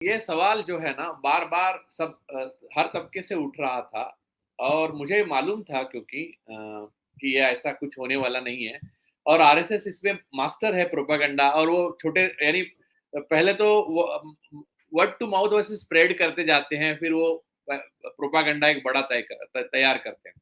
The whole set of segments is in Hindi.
ये सवाल जो है ना बार-बार सब हर तबके से उठ रहा था और मुझे मालूम था क्योंकि कि ये ऐसा कुछ होने वाला नहीं है और आरएसएस इसमें मास्टर है प्रोपेगेंडा और वो छोटे यानी पहले तो वो वर्ड टू माउथ वैसे स्प्रेड करते जाते हैं, फिर वो प्रोपेगेंडा एक बड़ा तैयार करते हैं।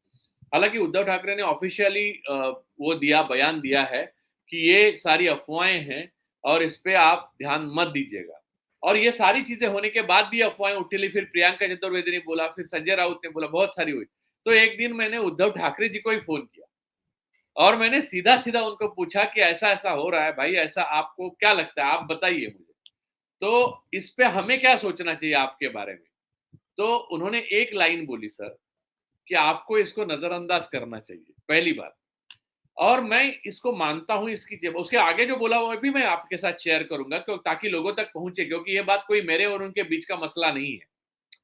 हालाँकि उद्धव ठाकरे ने ऑफ़िशियली वो दिया बयान दिया है कि ये सारी अफ़वाहें हैं और इस पे आप ध्यान मत दीजिएगा। और ये सारी चीज़ें होने के बाद भी अफ़वाहें उठेली, फिर प्रियंका चतुर्वेदी ने बोला, फिर संजय राउत ने बोला, बहुत सारी हुई। तो एक दिन मैंने उद्धव ठाकरे जी को ही फ़ोन किया और मैंने सीधा-सीधा उनको पूछा कि ऐसा-ऐसा हो रहा है भाई, ऐसा आपको क्या लगता है? आप बताइए मुझे। तो इस पे हमें क्या सोचना चाहिए आपके बारे में? तो उन्होंने एक लाइन बोली सर कि आपको इसको नज़रअंदाज करना चाहिए, पहली बात। और मैं इसको मानता हूँ इसकी जब उसके आगे जो बोला वो भी मैं आपके साथ शेयर करूँगा क्यों ताकि लोगों तक पहुँचे क्योंकि ये बात कोई मेरे और उनके बीच का मसला नहीं है। ये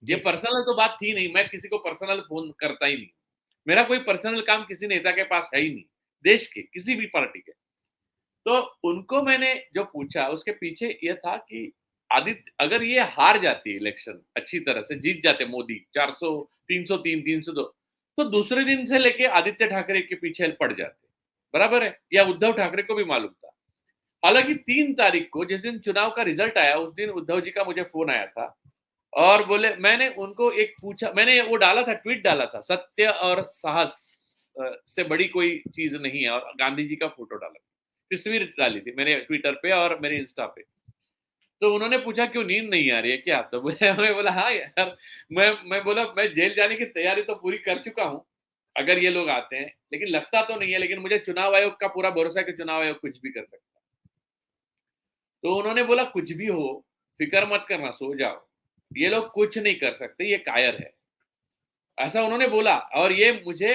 जी, पर्सनल तो बात थी नहीं, मैं किसी को पर्सनल फ़ोन करता ही नहीं। मेरा कोई पर्सनल काम किसी नेता के पास है ही नहीं, देश के, किसी भी पार्टी के। तो उनको मैंने जो पूछा उसके पीछे ये था कि आदित्य अगर ये हार जाती इलेक्शन अच्छी तरह से जीत जाते मोदी 400 303 302 तो दूसरे दिन से लेके आदित्य ठाकरे के पीछे पड़ जाते बराबर है या उद्धव ठाकरे को भी मालूम था हालांकि 3 तारीख को जिस दिन चुनाव का रिजल्ट आया उस दिन उद्धव जी का मुझे फोन आया था और बोले मैंने उनको एक पूछा मैंने वो डाला था ट्वीट डाला था सत्य और साहस से बड़ी कोई चीज नहीं है और गांधी जी का फोटो डाला तस्वीर डाली थी मैंने ट्विटर पे और मेरे इंस्टा पे तो उन्होंने पूछा क्यों नींद नहीं आ रही है क्या तो बोले मैं बोला हाँ यार मैं बोला मैं जेल जाने की तैयारी तो पूरी कर चुका हूँ अगर ये लोग आते हैं लेकिन लगता तो नहीं है लेकिन मुझे चुनाव आयोग का पूरा भरोसा है कि चुनाव आयोग कुछ भी कर सकता है तो उन्होंने बोला कुछ भी हो फिक्र मत करना सो जाओ ये लोग कुछ नहीं कर सकते ये कायर है ऐसा उन्होंने बोला और ये मुझे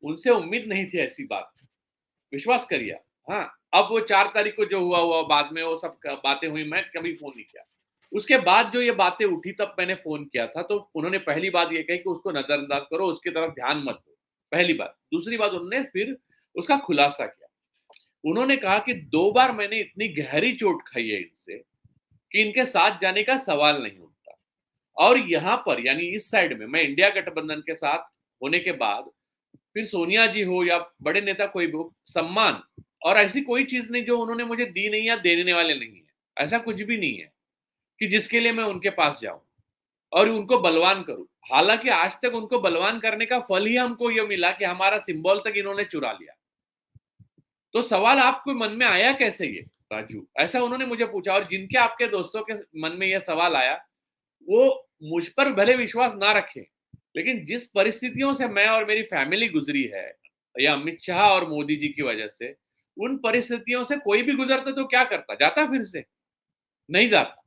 उनसे उम्मीद नहीं थी ऐसी बात विश्वास करिए हाँ अब वो 4 तारीख को जो हुआ हुआ बाद में वो सब बातें हुई मैं कभी फोन नहीं किया उसके बाद जो ये बातें उठी तब मैंने फोन किया था तो उन्होंने पहली बात ये कही कि उसको नजरअंदाज करो उसकी तरफ ध्यान मत दो पहली बात दूसरी बात उन्होंने फिर उसका खुलासा किया उन्होंने कहा कि 2 बार मैंने इतनी गहरी चोट खाई है इनसे कि इनके साथ जाने का सवाल नहीं उठता और यहाँ पर यानी इस साइड में मैं इंडिया गठबंधन के साथ होने के बाद फिर सोनिया जी हो या बड़े नेता कोई भी हो सम्मान और ऐसी कोई चीज नहीं जो उन्होंने मुझे दी नहीं या देने वाले नहीं है ऐसा कुछ भी नहीं है कि जिसके लिए मैं उनके पास जाऊं और उनको बलवान करूं हालांकि आज तक उनको बलवान करने का फल ही हमको ये मिला कि हमारा सिंबल तक इन्होंने चुरा लिया तो सवाल आपको मन में आया कैसे ये राजू ऐसा उन्होंने मुझे पूछा और जिनके आपके दोस्तों के मन में यह सवाल आया वो मुझ पर भले विश्वास ना रखें लेकिन जिस परिस्थितियों से मैं और मेरी फैमिली गुजरी है या अमित शाह और मोदी जी की वजह से उन परिस्थितियों से कोई भी गुजरता तो क्या करता जाता फिर से नहीं जाता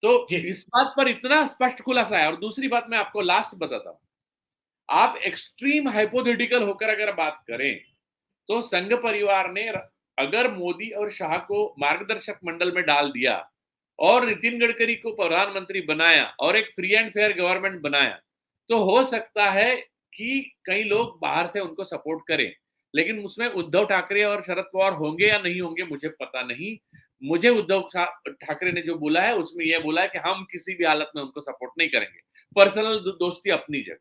तो जी। इस बात पर इतना स्पष्ट खुलासा है और दूसरी बात मैं आपको लास्ट बताता हूं आप एक्सट्रीम हाइपोथेटिकल होकर अगर बात करें तो संघ परिवार ने अगर मोदी और शाह को मार्गदर्शक मंडल में डाल दिया और नितिन गडकरी को प्रधानमंत्री बनाया और एक फ्री एंड फेयर गवर्नमेंट बनाया तो हो सकता है कि कई लोग बाहर से उनको सपोर्ट करें लेकिन उसमें उद्धव ठाकरे और शरद पवार होंगे या नहीं होंगे मुझे पता नहीं मुझे उद्धव ठाकरे ने जो बोला है उसमें यह बोला है कि हम किसी भी हालत में उनको सपोर्ट नहीं करेंगे पर्सनल दोस्ती अपनी जगह